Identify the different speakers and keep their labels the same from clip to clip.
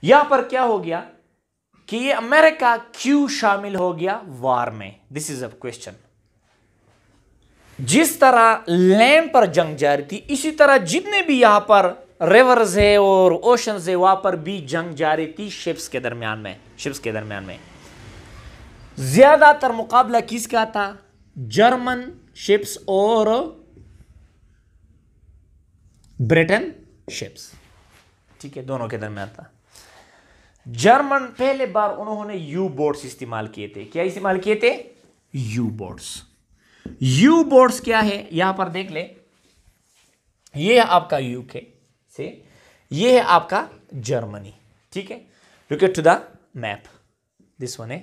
Speaker 1: यहां पर क्या हो गया कि ये अमेरिका क्यों शामिल हो गया वार में? This is a question. जिस तरह लैंड पर जंग जारी थी, इसी तरह जितने भी यहां पर रिवर्स है और ओशंस है, वहां पर भी जंग जारी थी शिप्स के दरमियान में। ज्यादातर मुकाबला किसका था? जर्मन शिप्स और ब्रिटेन शिप्स, ठीक है, दोनों के दरमियान था। जर्मन पहले बार उन्होंने यू बोट्स इस्तेमाल किए थे। क्या इस्तेमाल किए थे? You boats. यू बोट्स क्या है यहां पर देख ले, ये है आपका यूके से, ये है आपका जर्मनी, ठीक है। Look at to the map, this one है,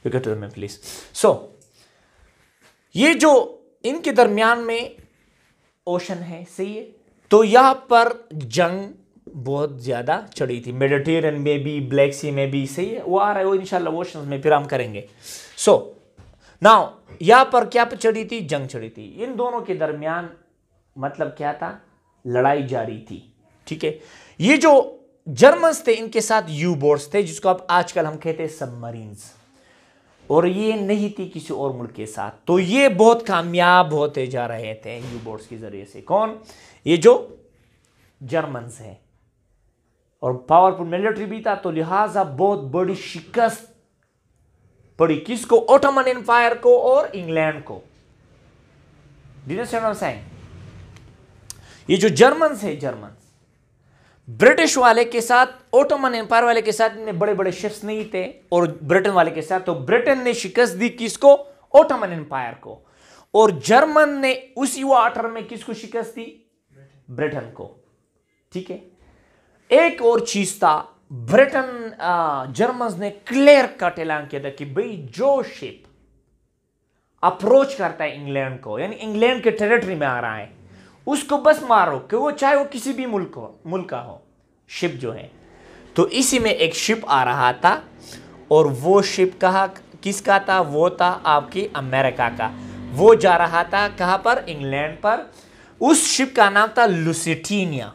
Speaker 1: look at to the map please. So ये जो इनके दरमियान में ओशन है, सही है, तो यहां पर जंग बहुत ज्यादा चढ़ी थी, मेडिटेरियन में भी, ब्लैक सी में भी, सही है, वो आ रहा है वो इंशाल्लाह ओशंस में फिर हम करेंगे। सो नाउ यहां पर क्या चढ़ी थी? जंग चढ़ी थी। इन दोनों के दरमियान मतलब क्या था? लड़ाई जारी थी, ठीक है। ये जो जर्मन्स थे, इनके साथ यू बोट्स थे, जिसको अब आजकल हम कहते हैं सबमरीन्स, और ये नहीं थी किसी और मुल्क के साथ। तो ये बहुत कामयाब होते जा रहे थे यू बोट्स के जरिए से। कौन? ये जो जर्मन्स हैं, और पावरफुल मिलिट्री भी था, तो लिहाजा बहुत बड़ी शिकस्त पड़ी किसको? ओटोमन एम्पायर को और इंग्लैंड को। ये जो जर्मन्स है, जर्मन्स ब्रिटिश वाले के साथ, ओटोमन एम्पायर वाले के साथ इतने बड़े बड़े शिप्स नहीं थे, और ब्रिटेन वाले के साथ, तो ब्रिटेन ने शिकस्त दी किसको? ओटोमन एम्पायर को, और जर्मन ने उसी वाटर में किसको शिकस्त दी? ब्रिटेन को, ठीक है। एक और चीज था, ब्रिटेन जर्मन्स ने क्लियर कट ऐलान किया था कि भाई जो शिप अप्रोच करता है इंग्लैंड को, यानी इंग्लैंड के टेरिटरी में आ रहा है, उसको बस मारो, कि वो चाहे वो किसी भी मुल्क का हो, शिप जो है। तो इसी में एक शिप आ रहा था, और वो शिप किसका था? वो था आपकी अमेरिका का। वो जा रहा था कहां पर? इंग्लैंड पर। उस शिप का नाम था लुसिटीनिया।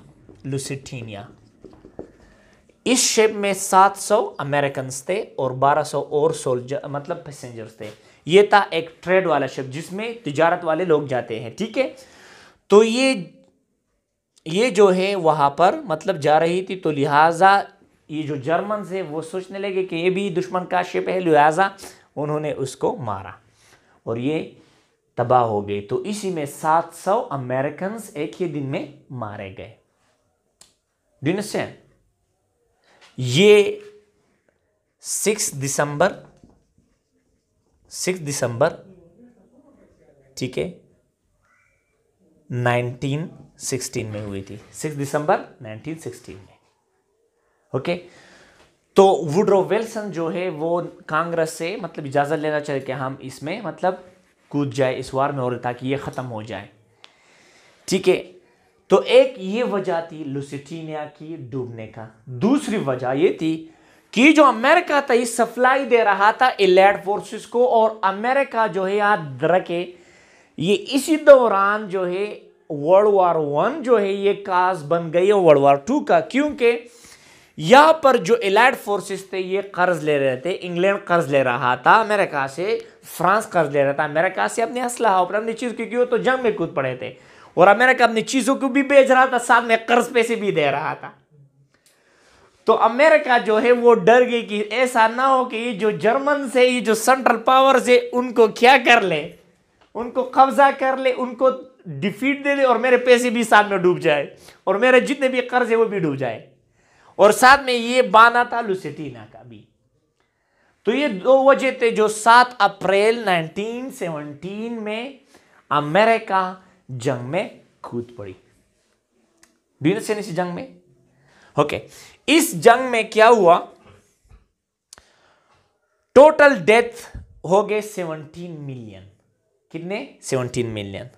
Speaker 1: इस शिप में 700 अमेरिकन थे और 1200 और सोल्जर मतलब पैसेंजर्स थे। ये था एक ट्रेड वाला शिप, जिसमें तिजारत वाले लोग जाते हैं, ठीक है। तो ये जो है वहां पर मतलब जा रही थी, तो लिहाजा ये जो जर्मन है वो सोचने लगे कि ये भी दुश्मन का शिप है, लिहाजा उन्होंने उसको मारा और ये तबाह हो गई। तो इसी में 700 अमेरिकन एक ही दिन में मारे गए। Do you understand? ये 6 दिसंबर, ठीक है, 1916 में हुई थी। 6 दिसंबर 1916 में, ओके। तो वुडरो विल्सन जो है वो कांग्रेस से मतलब इजाजत लेना चाहिए कि हम इसमें मतलब कूद जाए इस वार में, और ताकि ये खत्म हो जाए, ठीक है। तो एक ये वजह थी लुसिटीनिया की डूबने का। दूसरी वजह ये थी कि जो अमेरिका था ये सप्लाई दे रहा था एलाइड फोर्सेस को, और अमेरिका जो है याद रखे ये इसी दौरान जो है वर्ल्ड वार 1 जो है ये काज बन गई है वर्ल्ड वार 2 का, क्योंकि यहां पर जो एलाइड फोर्सेस थे ये कर्ज ले रहे थे। इंग्लैंड कर्ज ले रहा था अमेरिका से, फ्रांस कर्ज ले रहा था अमेरिका से अपने असलहा और अपनी चीज, क्योंकि वो तो जंग में कूद पड़े थे, और अमेरिका अपनी चीजों को भी बेच रहा था, साथ में कर्ज पैसे भी दे रहा था। तो अमेरिका जो है वो डर गई कि ऐसा ना हो कि ये जो जर्मन से, ये जो सेंट्रल पावर से, उनको क्या कर ले, उनको कब्जा कर ले, उनको डिफीट दे दे, और मेरे पैसे भी साथ में डूब जाए, और मेरे जितने भी कर्ज है वो भी डूब जाए, और साथ में ये बाना था लुसिटीना का भी। तो ये दो वजह थे जो 7 अप्रैल 1917 में अमेरिका जंग में कूद पड़ी। इस जंग में, ओके, इस जंग में क्या हुआ? टोटल डेथ हो गए 17 मिलियन। कितने? 17 मिलियन।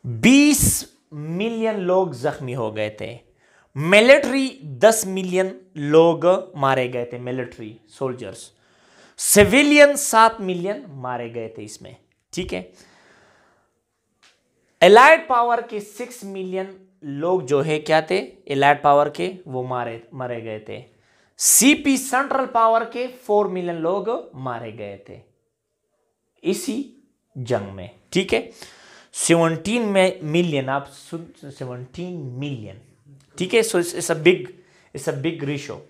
Speaker 1: 20 मिलियन लोग जख्मी हो गए थे। मिलिट्री 10 मिलियन लोग मारे गए थे, मिलिट्री सोल्जर्स। सिविलियन 7 मिलियन मारे गए थे इसमें, ठीक है। एलाइड पावर के 6 मिलियन लोग जो है क्या थे एलाइट पावर के, वो मारे गए थे। सीपी सेंट्रल पावर के 4 मिलियन लोग मारे गए थे इसी जंग में, ठीक है। 17 मिलियन, आप सुन, 17 मिलियन, ठीक है। So it's a big ratio.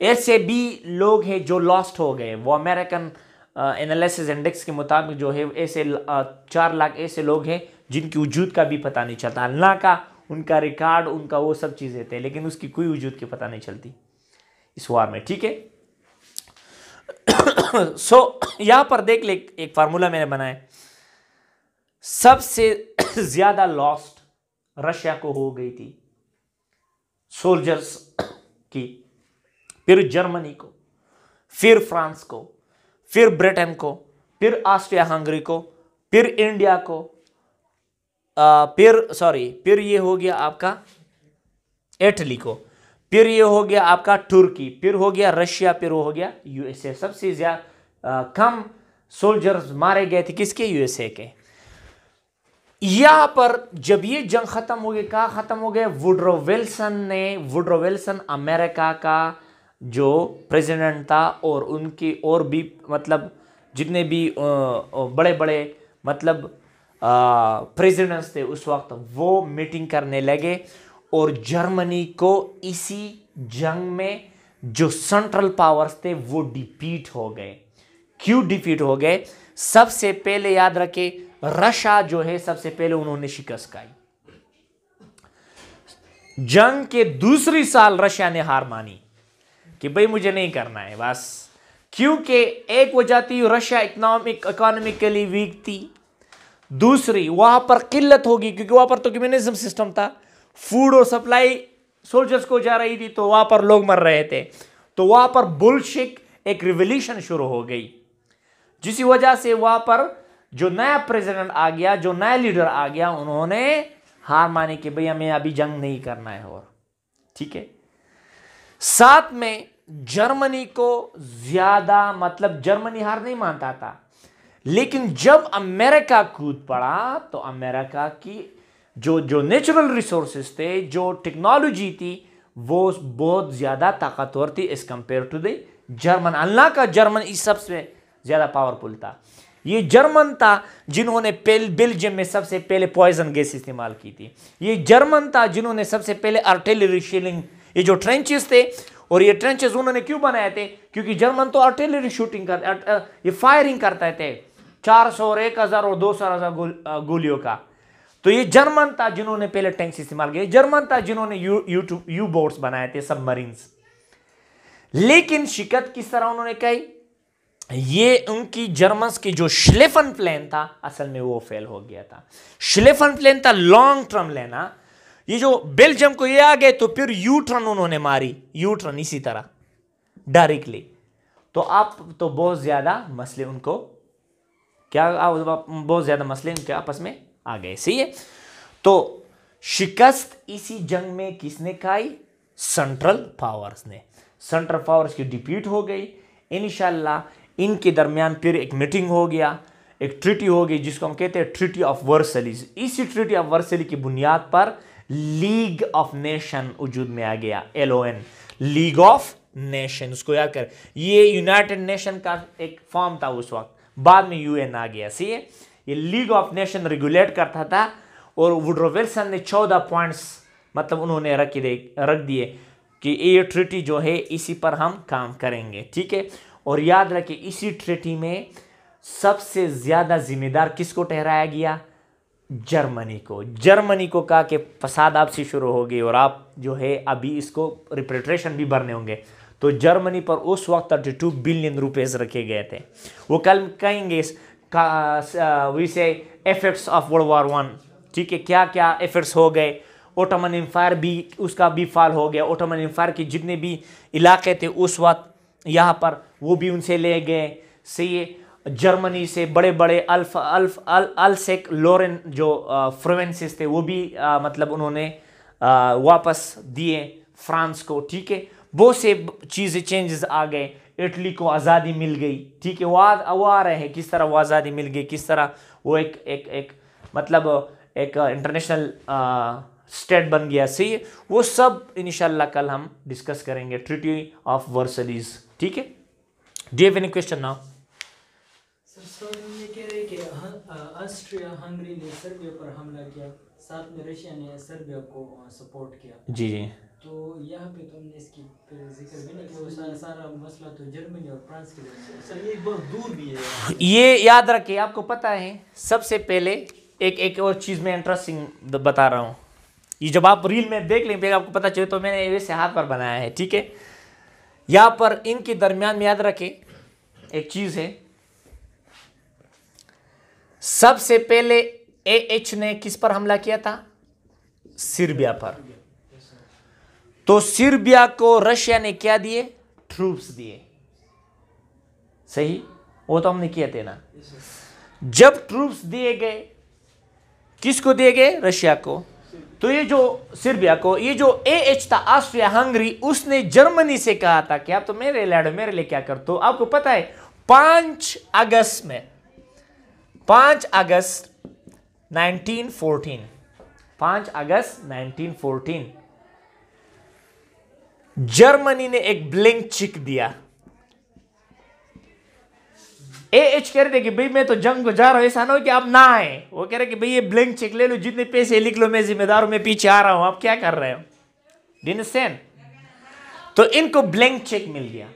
Speaker 1: ऐसे भी लोग हैं जो लॉस्ट हो गए। वो अमेरिकन एनालिसिस इंडेक्स के मुताबिक जो है ऐसे 4 लाख ऐसे लोग हैं जिनकी वजूद का भी पता नहीं चलता। अल्लाह का उनका रिकॉर्ड, उनका वो सब चीज़ें थे, लेकिन उसकी कोई वजूद की पता नहीं चलती इस वार में, ठीक है। सो यहां पर देख ले, एक फार्मूला मैंने बनाया। सबसे ज्यादा लॉस्ट रशिया को हो गई थी सोल्जर्स की, फिर जर्मनी को, फिर फ्रांस को, फिर ब्रिटेन को, फिर ऑस्ट्रिया हंगरी को, फिर इंडिया को, फिर ये हो गया आपका इटली को, फिर ये हो गया आपका तुर्की, फिर हो गया रशिया, फिर हो गया यूएसए। सबसे ज्यादा कम सोल्जर्स मारे गए थे किसके? यूएसए के। यहां पर जब ये जंग खत्म हो गई, कहा खत्म हो गया? वुडरो विल्सन अमेरिका का जो प्रेसिडेंट था, और उनकी और भी मतलब जितने भी बड़े बड़े मतलब प्रेसिडेंट्स थे उस वक्त, वो मीटिंग करने लगे। और जर्मनी को इसी जंग में जो सेंट्रल पावर्स थे वो डिफीट हो गए। क्यों डिफीट हो गए? सबसे पहले याद रखे, रशिया जो है सबसे पहले उन्होंने शिकस्त खाई। जंग के दूसरी साल रशिया ने हार मानी कि भाई मुझे नहीं करना है बस। क्योंकि एक वजह थी रशिया इकोनॉमिकली वीक थी, दूसरी वहां पर किल्लत होगी क्योंकि वहां पर तो कम्युनिज्म सिस्टम था, फूड और सप्लाई सोल्जर्स को जा रही थी, तो वहां पर लोग मर रहे थे। तो वहां पर बुल्शिक एक रिवॉल्यूशन शुरू हो गई, जिसी वजह से वहां पर जो नया प्रेसिडेंट आ गया, जो नया लीडर आ गया, उन्होंने हार मानी कि भाई हमें अभी जंग नहीं करना है। और ठीक है, साथ में जर्मनी को ज्यादा मतलब जर्मनी हार नहीं मानता था, लेकिन जब अमेरिका कूद पड़ा तो अमेरिका की जो नेचुरल रिसोर्सेस थे, जो टेक्नोलॉजी थी, वो बहुत ज्यादा ताकतवर थी as compare to the German. अल्लाह का जर्मन इस सबसे ज्यादा पावरफुल था। ये जर्मन था जिन्होंने बेल्जियम में सबसे पहले पॉइजन गैस इस्तेमाल की थी। ये जर्मन था जिन्होंने सबसे पहले आर्टिलरी शेलिंग, ये जो ट्रेंचेस थे, और ये ट्रेंचेस उन्होंने क्यों बनाए थे? क्योंकि जर्मन तो आर्टिलरी शूटिंग ये फायरिंग करते थे 400 और 1000 और 200 गोलियों का। तो ये जर्मन था जिन्होंने पहले टैंक्स इस्तेमाल किए, जर्मन था जिन्होंने यू बोट्स बनाए थे, सबमरीन्स। लेकिन शिकत किस तरह उन्होंने कही? ये उनकी जर्मन्स की जो श्लेफन प्लान था, असल में वो फेल हो गया था। श्लेफन प्लान था लॉन्ग टर्म लेना। ये जो बेल्जियम को ये आ गए तो फिर यू टर्न उन्होंने मारी, यू टर्न इसी तरह डायरेक्टली। तो आप तो बहुत ज्यादा मसले उनको क्या, बहुत ज्यादा मसले उनके आपस में आ गए, सही है। तो शिकस्त इसी जंग में किसने खाई? सेंट्रल पावर्स ने। सेंट्रल पावर्स की डिफीट हो गई। इंशाल्लाह इनके दरमियान फिर एक मीटिंग हो गया, एक ट्रीटी हो गई जिसको हम कहते हैं ट्रीटी ऑफ वर्सलीज। इसी ट्रीटी ऑफ वर्सली की बुनियाद पर लीग ऑफ नेशन वजूद में आ गया, LON, लीग ऑफ नेशन। उसको याद कर, ये यूनाइटेड नेशन का एक फॉर्म था उस वक्त, बाद में UN आ गया, सही है। ये लीग ऑफ नेशन रेगुलेट करता था, और वुडरो विल्सन ने 14 पॉइंट्स मतलब उन्होंने रख दिए कि ये ट्रीटी जो है इसी पर हम काम करेंगे, ठीक है। और याद रखिए इसी ट्रीटी में सबसे ज्यादा जिम्मेदार किसको ठहराया गया? जर्मनी को। जर्मनी को कहा कि फसाद आपसे शुरू हो गई और आप जो है अभी इसको रिपेट्रेशन भी भरने होंगे। तो जर्मनी पर उस वक्त 32 बिलियन रुपीस रखे गए थे। वो कल कहेंगे vice effects of world war 1, ठीक है, क्या क्या इफेक्ट्स हो गए। ओटोमन एम्पायर भी, उसका भी फॉल हो गया। ओटोमन एम्पायर के जितने भी इलाके थे उस वक्त यहाँ पर, वो भी उनसे ले गए, सही है। जर्मनी से बड़े बड़े अल्सेक लोरेन जो प्रोविंसेस थे वो भी मतलब उन्होंने वापस दिए फ्रांस को, ठीक है। बहुत से चीज़ें चेंजेस आ गए। इटली को आज़ादी मिल गई, ठीक है। वो आ रहे हैं किस तरह वो आज़ादी मिल गई, किस तरह वो एक मतलब एक इंटरनेशनल स्टेट बन गया, सही है। वो सब इंशाल्लाह कल हम डिस्कस करेंगे, ट्रीटी ऑफ वर्सलीज, ठीक है। Do you have any question now?
Speaker 2: Sir ये कह रहे हैं कि ऑस्ट्रिया हंगरी ने सर्बिया पर हमला किया, साथ में रशिया ने सर्बिया को सपोर्ट किया।
Speaker 1: जी जी।
Speaker 2: तो यहाँ पे तो हमने इसकी जिक्र भी नहीं किया, वो सारा मसला तो जर्मनी और फ्रांस के लिए। सर ये बहुत दूर भी है,
Speaker 1: ये याद रखिए, आपको पता है सबसे पहले एक और चीज़ मैं इंटरेस्टिंग बता रहा हूँ। ये जब आप रील में देख लेंगे आपको पता चले, तो मैंने वैसे हाथ पर बनाया है, ठीक है। यहाँ पर इनके दरमियान में याद रखें एक चीज़ है, सबसे पहले AH ने किस पर हमला किया था? सर्बिया पर। तो सर्बिया को रशिया ने क्या दिए? ट्रूप्स दिए, सही, वो तो हमने किए थे ना। जब ट्रूप्स दिए गए, किसको दिए गए? रशिया को। तो ये जो सर्बिया को, ये जो AH था ऑस्ट्रिया हंगरी, उसने जर्मनी से कहा था कि आप तो मेरे लैंड, मेरे लिए क्या करते हो। आपको पता है 5 अगस्त 1914, 5 अगस्त 1914 जर्मनी ने एक ब्लैंक चेक दिया। AH कह रहे थे कि भाई मैं तो जंग को जा रहा हूं, ऐसा ना हो कि आप ना आए। वो कह रहे कि भाई ये ब्लैंक चेक ले लो, जितने पैसे लिख लो, मैं जिम्मेदार हूं, मैं पीछे आ रहा हूं, आप क्या कर रहे हो। डिनसेन, तो इनको ब्लैंक चेक मिल गया।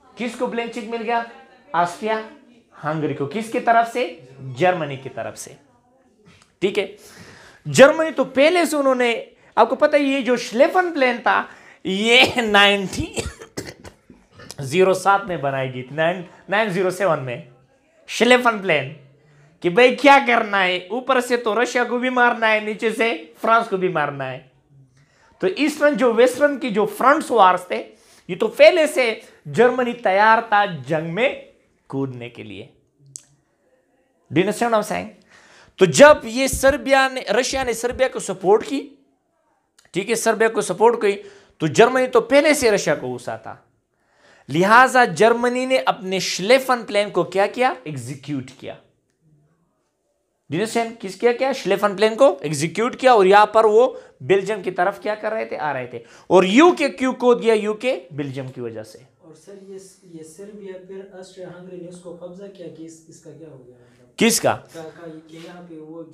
Speaker 1: किसको ब्लैंक चेक मिल गया? ऑस्ट्रिया हंगरी को। किसकी तरफ से? जर्मनी की तरफ से, ठीक है। जर्मनी तो पहले से उन्होंने, आपको पता है ये जो श्लेफन प्लान था ये 1907 में बनाई गई थी, 907 में श्लेफन प्लान, कि भाई क्या करना है, ऊपर से तो रशिया को भी मारना है, नीचे से फ्रांस को भी मारना है। तो ईस्टर्न जो वेस्टर्न की जो फ्रंट्स वार्स थे, ये तो पहले से जर्मनी तैयार था जंग में कूदने के लिए। Do you understand what I am saying? तो जब ये रशिया ने सर्बिया को सपोर्ट की, ठीक है, सर्बिया को सपोर्ट की, तो जर्मनी तो पहले से रशिया को गुस्सा था, लिहाजा जर्मनी ने अपने श्लेफन प्लान को क्या किया? एग्जीक्यूट किया। किस क्या श्लेफन प्लान को एग्जीक्यूट किया, और यहां पर वो बेल्जियम की तरफ क्या कर रहे थे? आ रहे थे। और यूके क्यों कूद गया? यूके बेल्जियम की वजह से।
Speaker 2: और सर ये सर्बिया फिर ऑस्ट्रिया हंगरी ने उसको कब्जा किया कि इसका क्या हो गया?
Speaker 1: किसका?
Speaker 2: यहाँ पे वो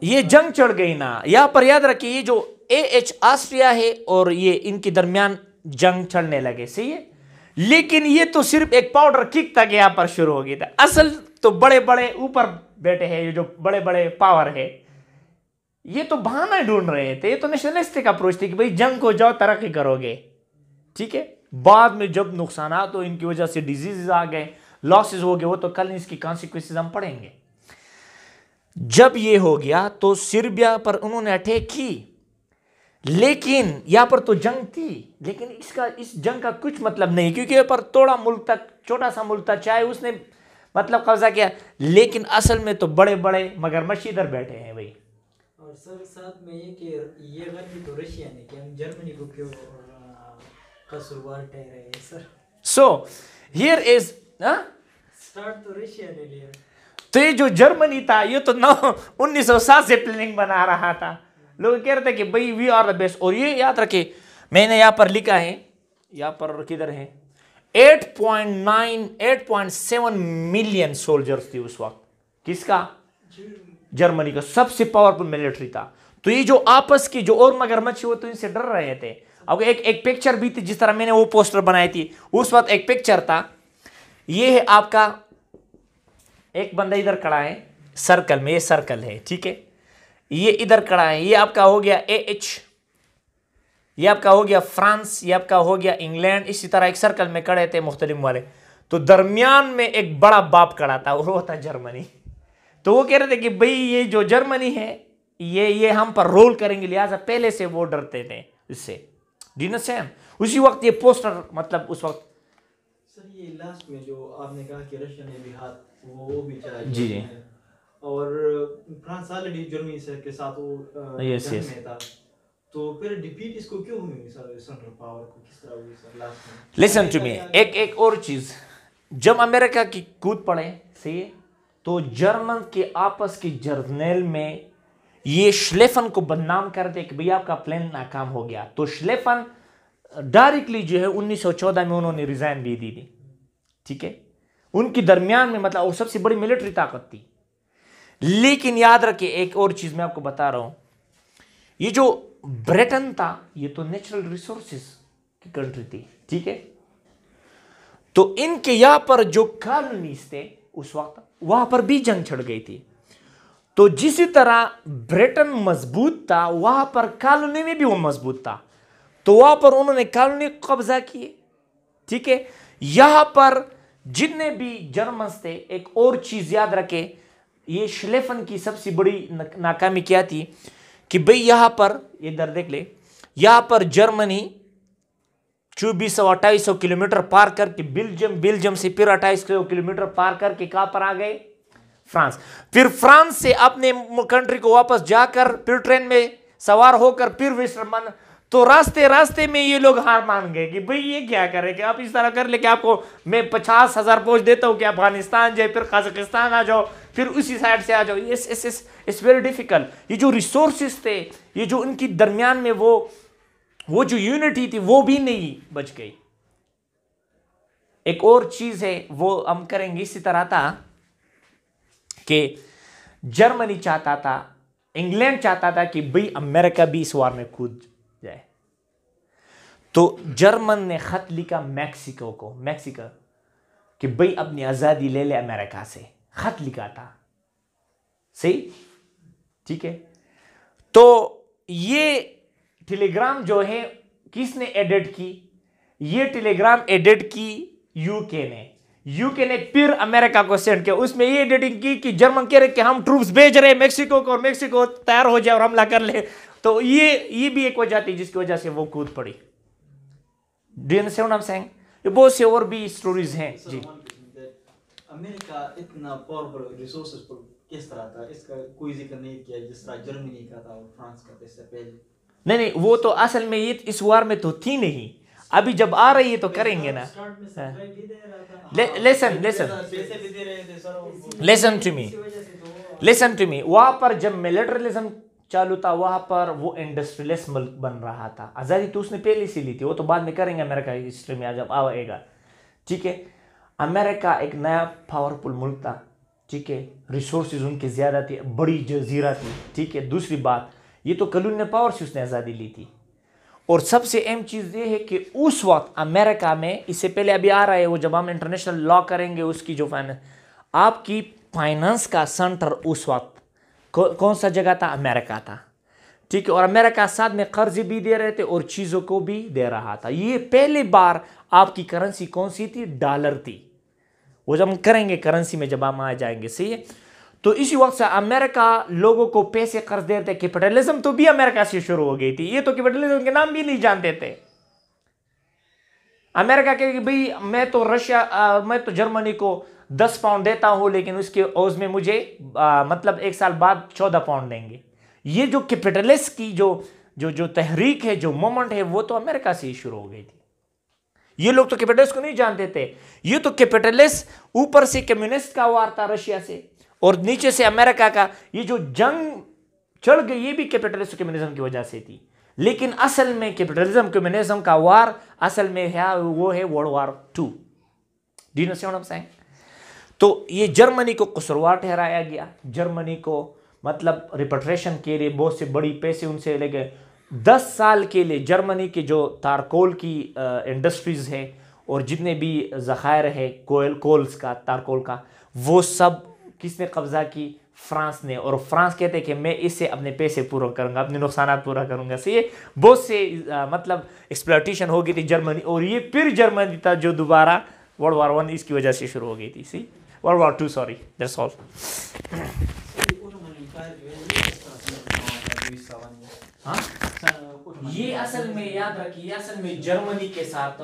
Speaker 1: ये जंग चढ़ गई ना। यहां पर याद रखिए, ये जो AH ऑस्ट्रिया है और ये इनके दरमियान जंग चढ़ने लगे, सही है। लेकिन ये तो सिर्फ एक पाउडर किक तक यहां पर शुरू हो गया था। असल तो बड़े बड़े ऊपर बैठे हैं, ये जो बड़े बड़े पावर है, ये तो बहाना ढूंढ रहे थे। ये तो नेशनलिस्टिक अप्रोच थी कि भाई जंग को जाओ, तरक्की करोगे, ठीक है। बाद में जब नुकसान तो इनकी वजह से डिजीज आ गए, लॉसेस हो गए, वो तो कल इसकी कॉन्सिक्वेंसेस हम पढ़ेंगे। जब ये हो गया तो सर्बिया पर उन्होंने अटैक की, लेकिन यहां पर तो जंग थी, लेकिन इस जंग का कुछ मतलब नहीं, क्योंकि यहाँ पर थोड़ा मुल्क तक, छोटा सा मुल्क था, चाहे उसने मतलब कब्जा किया, लेकिन असल में तो बड़े बड़े मगरमच्छ इधर बैठे हैं भाई।
Speaker 2: और सर साथ में ये कि ये गलती तो रशिया ने की, हम जर्मनी को क्यों कसूरवार ठहराए हैं sir?
Speaker 1: So here is
Speaker 2: start तो रशिया ने लिया।
Speaker 1: तो ये जो जर्मनी था, ये तो 1907 से प्लानिंग बना रहा था। लोग कह रहे थे कि भाई वी आर द बेस्ट। और ये याद रखे, मैंने यहां पर लिखा है, यहां पर किधर है, 8.7 मिलियन सोल्जर्स थी उस वक्त। किसका? जर्मनी का। सबसे पावरफुल मिलिट्री था। तो ये जो आपस की जो और मगरमच्छ, वो तो इनसे डर रहे थे। अब एक पिक्चर भी थी, जिस तरह मैंने वो पोस्टर बनाई थी उस वक्त, एक पिक्चर था, ये है आपका, एक बंदा इधर खड़ा है सर्कल में, ये सर्कल है, ठीक है, ये इधर खड़ा है, ये आपका हो गया AH, ये आपका हो गया फ्रांस, ये आपका हो गया इंग्लैंड। इसी तरह एक सर्कल में खड़े थे मुख्तलिफ वाले, तो दरमियान में एक बड़ा बाप खड़ा था, वो था जर्मनी। तो वो कह रहे थे कि भाई ये जो जर्मनी है, ये हम पर रोल करेंगे, लिहाजा पहले से वो डरते थे इससे। डिनर सैम उसी वक्त ये पोस्टर, मतलब उस वक्त।
Speaker 3: सर ये लास्ट में जो आपने कहा कि रशिया ने भी हाथ वो भी चला
Speaker 1: जी जी,
Speaker 3: और फ्रांस ऑलरेडी जर्मनी से के साथ वो
Speaker 1: यस
Speaker 3: जंग
Speaker 1: यस।
Speaker 3: में था, तो फिर डिफीट इसको क्यों हुई सर? सेंट्रल पावर को किस तरह हुई सर लास्ट में?
Speaker 1: लिसन टू मी, एक और चीज, जब अमेरिका की कूद पड़े, सही है, तो जर्मन के आपस के जर्नल में ये श्लेफन को बदनाम कर दे कि भैया आपका प्लान नाकाम हो गया, तो श्लेफन डायरेक्टली जो है 1914 में उन्होंने रिजाइन भी दी थी। ठीक है, उनकी दरमियान में मतलब और सबसे बड़ी मिलिट्री ताकत थी। लेकिन याद रखिए एक और चीज मैं आपको बता रहा हूं, ये जो ब्रिटेन था ये तो नेचुरल रिसोर्सेज की कंट्री थी। ठीक है, तो इनके यहां पर जो कॉलोनीज थे उस वक्त वहां पर भी जंग छिड़ गई थी। तो जिस तरह ब्रिटेन मजबूत था वहां पर कॉलोनी में भी वो मजबूत था, तो वहां पर उन्होंने कॉलोनी को कब्जा किए। ठीक है, यहां पर जितने भी जर्मन थे, एक और चीज याद रखे, ये श्लेफन की सबसे बड़ी नाकामी क्या थी कि भाई यहां पर इधर देख ले, यहां पर जर्मनी 2400-2800 किलोमीटर पार करके बेल्जियम से फिर 2800 किलोमीटर पार करके कहां पर आ गए, फ्रांस। फिर फ्रांस से अपने कंट्री को वापस जाकर फिर ट्रेन में सवार होकर फिर विश्रमण, तो रास्ते में ये लोग हार मान गए कि भाई ये क्या करेंगे, आप इस तरह कर ले कि आपको मैं 50,000 फौज देता हूं कि अफगानिस्तान जाए, फिर कजाकिस्तान आ जाओ, फिर उसी साइड से आ जाओ। It's very difficult. ये जो रिसोर्सेस थे, ये जो उनकी दरमियान में वो जो यूनिटी थी वो भी नहीं बच गई। एक और चीज है वो हम करेंगे, इसी तरह था कि जर्मनी चाहता था, इंग्लैंड चाहता था कि भाई अमेरिका भी इस वार में कूद जाए, तो जर्मन ने खत लिखा मैक्सिको कि भाई अपनी आजादी ले ले अमेरिका से, खत लिखा था। सही, ठीक है। तो ये टेलीग्राम जो है किसने एडिट की, ये टेलीग्राम एडिट की यूके ने फिर अमेरिका को सेंड किया। उसमें ये एडिटिंग की कि जर्मन कह रहे कि हम ट्रूप्स भेज रहे हैं मेक्सिको को, और मेक्सिको तैयार हो जाए और हमला कर ले। तो ये भी एक वजह थी जिसकी वजह से वो कूद पड़ी। Do you understand what I am saying? ये बहुत से और भी स्टोरीज हैं जी।
Speaker 3: अमेरिका इतना पावरफुल रिसोर्सेज पर किस तरह था, इसका कोई जिक्र नहीं किया जिस तरह जर्मनी का था और फ्रांस का था इससे पहले।
Speaker 1: नहीं, वो तो असल में ये इस वार में तो थी नहीं, अभी जब आ रही है तो करेंगे ना। लिसन टू मी, वहां पर जब मिलिटरिज्म चालू था वहां पर वो इंडस्ट्रियलिस्ट मुल्क बन रहा था। आजादी तो उसने पहले से ली थी, वो तो बाद में करेंगे अमेरिका की हिस्ट्री में जब आएगा। ठीक है, अमेरिका एक नया पावरफुल मुल्क था। ठीक है, रिसोर्सेज उनके ज्यादा थी, बड़ी जजीरा थी। ठीक है, दूसरी बात ये तो कॉलोनियल पावर से उसने आजादी ली थी। और सबसे अहम चीज ये है कि उस वक्त अमेरिका में, इससे पहले अभी आ रहा है वो, जब हम इंटरनेशनल लॉ करेंगे उसकी जो फाइनेंस, आपकी फाइनेंस का सेंटर उस वक्त कौन सा जगह था, अमेरिका था। ठीक है, और अमेरिका साथ में कर्ज भी दे रहे थे और चीजों को भी दे रहा था। ये पहली बार आपकी करेंसी कौन सी थी, डॉलर थी। वो जब हम करेंगे करेंसी में जब हम आ जाएंगे, सही है। तो इसी वक्त से अमेरिका लोगों को पैसे कर्ज दे रहे थे। कैपिटलिज्म तो भी अमेरिका से शुरू हो गई थी, ये तो कैपिटलिज्म के नाम भी नहीं जानते थे। अमेरिका कहे कि भाई मैं तो जर्मनी को 10 पाउंड देता हूं, लेकिन उसके एवज में मुझे मतलब 1 साल बाद 14 पाउंड देंगे। ये जो कैपिटलिस्ट की जो तहरीक है, जो मोमेंट है, वो तो अमेरिका से ही शुरू हो गई थी। ये लोग तो कैपिटलिस्ट को नहीं जानते थे। ये तो कैपिटलिस्ट ऊपर से कम्युनिस्ट का वार था रशिया से, और नीचे से अमेरिका का। ये जो जंग चढ़ गई ये भी कैपिटलिस्ट कम्युनिज्म की वजह से थी। लेकिन असल में कैपिटलिज्म कम्युनिज्म का वार असल में है वो है world war 2। Do you understand what I am saying? तो ये जर्मनी को कसूरवार ठहराया गया। जर्मनी को मतलब रिपेट्रेशन के लिए बहुत से बड़ी पैसे उनसे ले गए। 10 साल के लिए जर्मनी के जो तारकोल की इंडस्ट्रीज है और जितने भी ज़खायर है कोल्स का, तारकोल का, वो सब किसने कब्जा की, फ्रांस ने। और फ्रांस कहते हैं कि मैं इससे अपने पैसे पूरा करूंगा, अपने नुकसान पूरा करूंगा। से ये बहुत से मतलब एक्सप्लॉयटेशन हो गई थी जर्मनी। और ये फिर जर्मनी था जो दोबारा वर्ल्ड वार 1 इसकी वजह से शुरू हो गई थी। See world war 2, sorry, that's all. हाँ, ये असल में याद रखिए, असल में जर्मनी के साथ